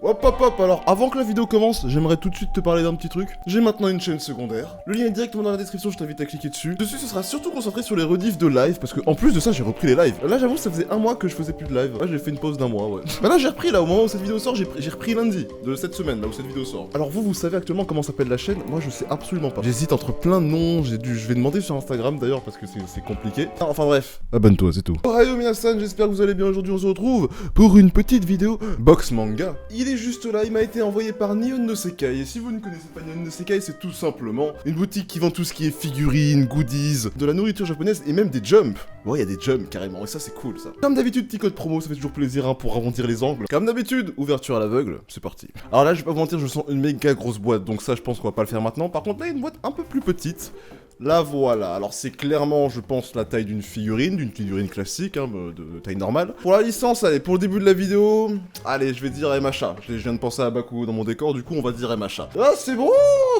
Hop hop hop, alors avant que la vidéo commence, j'aimerais tout de suite te parler d'un petit truc. J'ai maintenant une chaîne secondaire. Le lien est directement dans la description, je t'invite à cliquer dessus. Dessus, ce sera surtout concentré sur les rediffs de live, parce que en plus de ça, j'ai repris les lives. Là, j'avoue, ça faisait un mois que je faisais plus de live. Là, j'ai fait une pause d'un mois, ouais. Bah là, j'ai repris, là, au moment où cette vidéo sort, j'ai repris lundi de cette semaine, là où cette vidéo sort. Alors vous savez actuellement comment s'appelle la chaîne? Moi, je sais absolument pas. J'hésite entre plein de noms, je vais demander sur Instagram d'ailleurs, parce que c'est compliqué. Enfin bref, abonne-toi, c'est tout. Ohayou minasan, j'espère que vous allez bien. Aujourd'hui, on se retrouve pour une petite vidéo box manga. Il est juste là, il m'a été envoyé par Nihon no Sekai, et si vous ne connaissez pas Nihon no Sekai, c'est tout simplement une boutique qui vend tout ce qui est figurines, goodies, de la nourriture japonaise et même des jumps. Ouais, il y a des jumps carrément, et ça c'est cool ça. Comme d'habitude, petit code promo, ça fait toujours plaisir hein, pour arrondir les angles. Comme d'habitude, ouverture à l'aveugle, c'est parti. Alors là, je vais pas vous mentir, je sens une méga grosse boîte, donc ça je pense qu'on va pas le faire maintenant. Par contre là, il y a une boîte un peu plus petite. La voilà, alors c'est clairement, je pense, la taille d'une figurine classique, hein, de taille normale. Pour la licence, allez, pour le début de la vidéo, allez, je vais dire MHA. Je viens de penser à Bakugo dans mon décor, du coup on va dire MHA. Ah, c'est bon,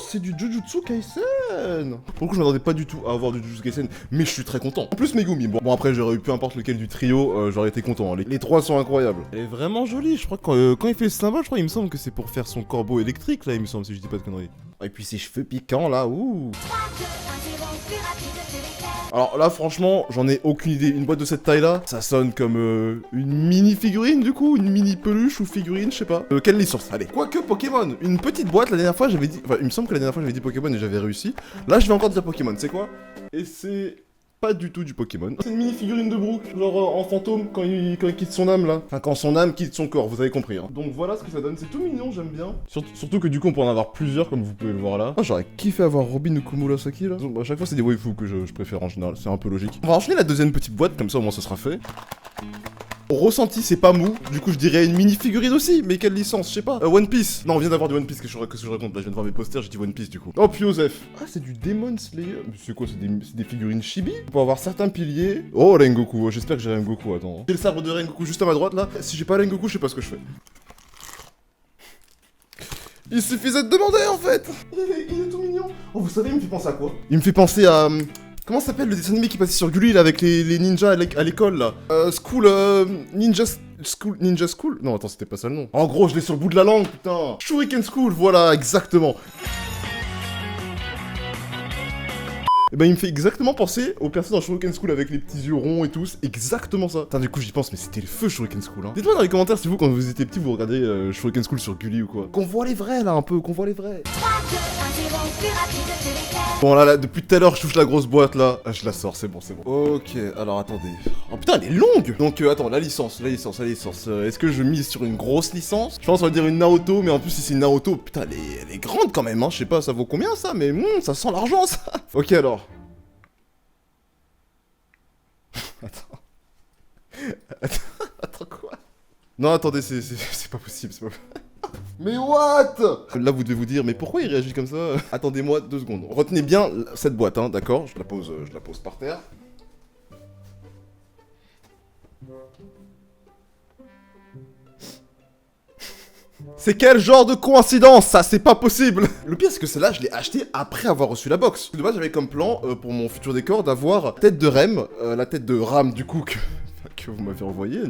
c'est du Jujutsu Kaisen. Pour le coup, je m'attendais pas du tout à avoir du Jujutsu Kaisen, mais je suis très content. En plus, Megumi, bon après, j'aurais eu peu importe lequel du trio, j'aurais été content. Les trois sont incroyables. Elle est vraiment jolie, je crois que quand il fait le symbole, je crois, il me semble que c'est pour faire son corbeau électrique, là, il me semble, si je dis pas de conneries. Et puis ses cheveux piquants, là, ouh. Alors là franchement j'en ai aucune idée, une boîte de cette taille là, ça sonne comme une mini figurine du coup, une mini peluche ou figurine, je sais pas. Quelle licence? Allez. Quoique Pokémon, une petite boîte, la dernière fois j'avais dit, enfin il me semble que la dernière fois j'avais dit Pokémon et j'avais réussi. Là je vais encore dire Pokémon, c'est quoi? Et c'est pas du tout du Pokémon. C'est une mini figurine de Brook, genre en fantôme quand il quitte son âme là. Enfin quand son âme quitte son corps, vous avez compris hein. Donc voilà ce que ça donne, c'est tout mignon, j'aime bien. Surtout que du coup on peut en avoir plusieurs comme vous pouvez le voir là. Ah, j'aurais kiffé avoir Robin ou Kumurasaki là. À chaque fois c'est des waifus que je préfère en général, c'est un peu logique. On va enchaîner la deuxième petite boîte, comme ça au moins ça sera fait. Au ressenti, c'est pas mou, du coup je dirais une mini figurine aussi, mais quelle licence, je sais pas. One Piece. Non, on vient d'avoir du One Piece que je raconte, là je viens de voir mes posters, j'ai dit One Piece du coup. Oh, puis Joseph. Ah, c'est du Demon Slayer. C'est quoi, c'est des figurines chibi? Pour avoir certains piliers. Oh, Rengoku, j'espère que j'ai Rengoku, attends. J'ai le sabre de Rengoku juste à ma droite là. Si j'ai pas Rengoku, je sais pas ce que je fais. Il suffisait de demander en fait. Il est tout mignon. Oh, vous savez, il me fait penser à quoi? Il me fait penser à... Comment ça s'appelle le dessin animé qui passait sur Gulli là avec les ninjas à l'école là? Ninja School? Non attends, c'était pas ça le nom. En gros, je l'ai sur le bout de la langue, putain. Shuriken School, voilà, exactement. Et ben il me fait exactement penser au perso dans Shuriken School avec les petits yeux ronds et tout, c'est exactement ça. Putain, du coup j'y pense, mais c'était le feu Shuriken School hein. Dites-moi dans les commentaires si vous quand vous étiez petit vous regardez Shuriken School sur Gulli ou quoi. Qu'on voit les vrais là un peu, qu'on voit les vrais. Bon là, depuis tout à l'heure je touche la grosse boîte là, ah, je la sors, c'est bon. Ok, alors attendez. Oh putain elle est longue. Donc attends, la licence. Est-ce que je mise sur une grosse licence? Je pense qu'on va dire une Naruto, mais en plus si c'est une Naruto, putain elle est grande quand même hein, je sais pas ça vaut combien ça, mais ça sent l'argent ça. Ok alors. Attends quoi? Non attendez, c'est pas possible, c'est pas possible. Mais what? Là vous devez vous dire, mais pourquoi il réagit comme ça? Attendez-moi 2 secondes. Retenez bien cette boîte, hein, d'accord? Je la pose par terre. C'est quel genre de coïncidence ça? C'est pas possible. Le pire c'est que celle-là je l'ai achetée après avoir reçu la box. De base j'avais comme plan pour mon futur décor d'avoir tête de Rem, la tête de Ram du coup que vous m'avez envoyé,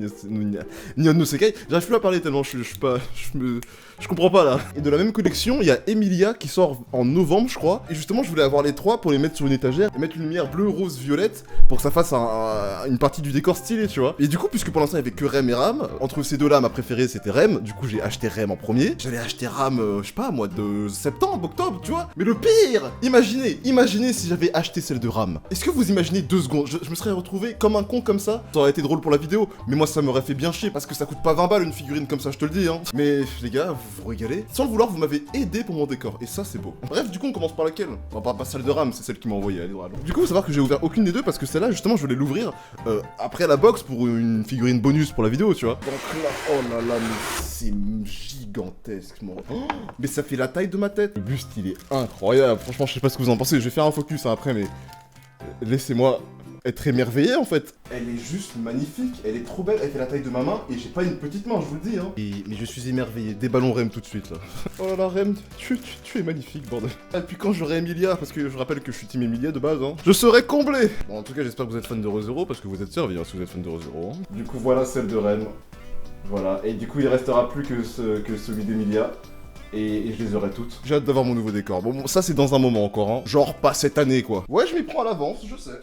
Nihon no Sekai. J'arrive plus à parler tellement je comprends pas là. Et de la même collection, il y a Emilia qui sort en novembre je crois. Et justement je voulais avoir les 3 pour les mettre sur une étagère et mettre une lumière bleue, rose, violette pour que ça fasse une partie du décor stylé tu vois. Et du coup puisque pour l'instant il y avait que Rem et Ram, entre ces deux là ma préférée c'était Rem. Du coup j'ai acheté Rem en premier. J'allais acheter Ram je sais pas mois de septembre, octobre tu vois. Mais le pire, imaginez si j'avais acheté celle de Ram. Est-ce que vous imaginez 2 secondes, je me serais retrouvé comme un con comme ça. Ça aurait été drôle pour la vidéo, mais moi ça m'aurait fait bien chier parce que ça coûte pas 20 balles une figurine comme ça, je te le dis hein. Mais les gars, vous régalez. Sans le vouloir, vous m'avez aidé pour mon décor, et ça c'est beau. Bref, du coup on commence par laquelle? On va pas celle de Ram, c'est celle qui m'a envoyé, elle est droite. Du coup, faut savoir que j'ai ouvert aucune des deux parce que celle-là, justement, je voulais l'ouvrir après la box pour une figurine bonus pour la vidéo, tu vois. Donc là, oh là là, mais c'est gigantesque, mon... Oh, mais ça fait la taille de ma tête. Le buste, il est incroyable. Franchement, je sais pas ce que vous en pensez. Je vais faire un focus hein, après, mais laissez-moi être émerveillé en fait. Elle est juste magnifique, elle est trop belle, elle fait la taille de ma main et j'ai pas une petite main, je vous le dis hein. Mais je suis émerveillé, des ballons Rem tout de suite là. Oh là là Rem, tu es magnifique bordel. Et puis quand j'aurai Emilia, parce que je rappelle que je suis team Emilia de base hein, je serai comblé. Bon en tout cas j'espère que vous êtes fan de ReZero parce que vous êtes servi hein, si vous êtes fan de ReZero hein. Du coup voilà celle de Rem. Voilà, et du coup il restera plus que celui d'Emilia. Et je les aurai toutes. J'ai hâte d'avoir mon nouveau décor. Bon, ça c'est dans un moment encore, hein. Genre pas cette année, quoi. Ouais, je m'y prends à l'avance, je sais.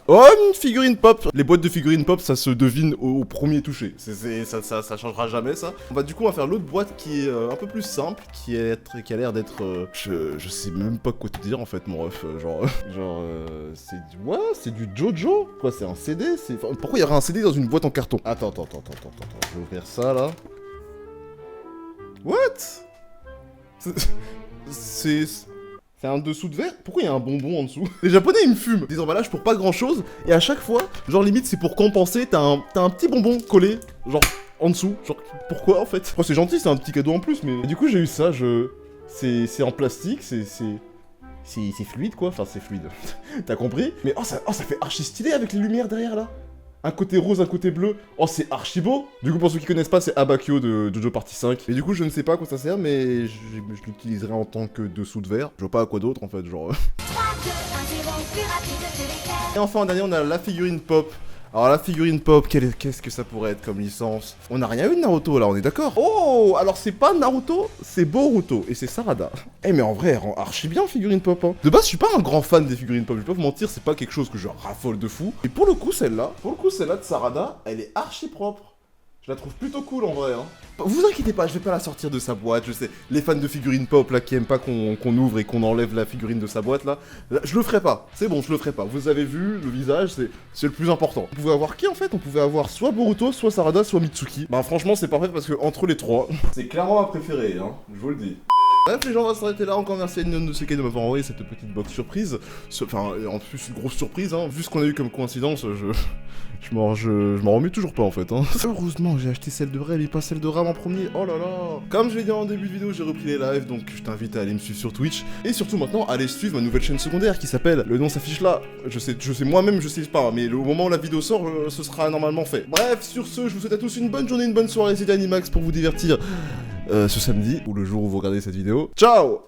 Oh, une figurine pop. Les boîtes de figurines pop, ça se devine au premier toucher. Ça changera jamais, ça. Du coup, on va faire l'autre boîte qui est un peu plus simple, qui a l'air d'être... je sais même pas quoi te dire, en fait, mon ref. C'est du Jojo. Quoi, c'est un CD? Pourquoi il y aurait un CD dans une boîte en carton? Attends. Je vais ouvrir ça, là. What? C'est un dessous de verre? Pourquoi il y a un bonbon en dessous? Les japonais ils me fument des emballages pour pas grand chose et à chaque fois, genre limite c'est pour compenser, t'as un petit bonbon collé, genre en dessous, genre pourquoi en fait? Oh c'est gentil, c'est un petit cadeau en plus mais... Et du coup j'ai eu ça, c'est en plastique, c'est fluide quoi, enfin c'est fluide, t'as compris? Mais ça fait archi stylé avec les lumières derrière là. Un côté rose, un côté bleu. Oh, c'est archi beau. Du coup, pour ceux qui connaissent pas, c'est Abakio de Jojo Party 5. Et du coup, je ne sais pas à quoi ça sert, mais je l'utiliserai en tant que dessous de verre. Je vois pas à quoi d'autre, en fait, genre... Et enfin, en dernier, on a la figurine pop. Alors, la figurine pop, qu'est-ce que ça pourrait être comme licence? On n'a rien eu de Naruto, là, on est d'accord? Oh, alors c'est pas Naruto, c'est Boruto, et c'est Sarada. Eh, mais en vrai, elle rend archi bien, figurine pop, hein. De base, je suis pas un grand fan des figurines pop, je vais pas vous mentir, c'est pas quelque chose que je raffole de fou. Et pour le coup, celle-là de Sarada, elle est archi propre. Je la trouve plutôt cool en vrai, hein. Vous inquiétez pas, je vais pas la sortir de sa boîte, je sais. Les fans de figurines pop là qui aiment pas qu'on ouvre et qu'on enlève la figurine de sa boîte là, je le ferai pas. C'est bon, je le ferai pas. Vous avez vu, le visage, c'est le plus important. On pouvait avoir qui en fait? On pouvait avoir soit Boruto, soit Sarada, soit Mitsuki. Bah franchement, c'est parfait parce que entre les trois, c'est clairement ma préférée, hein. Je vous le dis. Bref les gens, on va s'arrêter là, encore merci à Nino de CK de m'avoir envoyé cette petite box surprise. Enfin, en plus une grosse surprise, hein. Vu ce qu'on a eu comme coïncidence, je m'en remets toujours pas en fait, hein. Heureusement j'ai acheté celle de Rem et pas celle de Ram en premier, oh là là. Comme je l'ai dit en début de vidéo, j'ai repris les lives, donc je t'invite à aller me suivre sur Twitch. Et surtout maintenant, aller suivre ma nouvelle chaîne secondaire qui s'appelle, le nom s'affiche là. Je sais moi-même, je sais pas, mais au moment où la vidéo sort, ce sera normalement fait. Bref, sur ce, je vous souhaite à tous une bonne journée, une bonne soirée, c'était Animax pour vous divertir. Ce samedi, ou le jour où vous regardez cette vidéo. Ciao!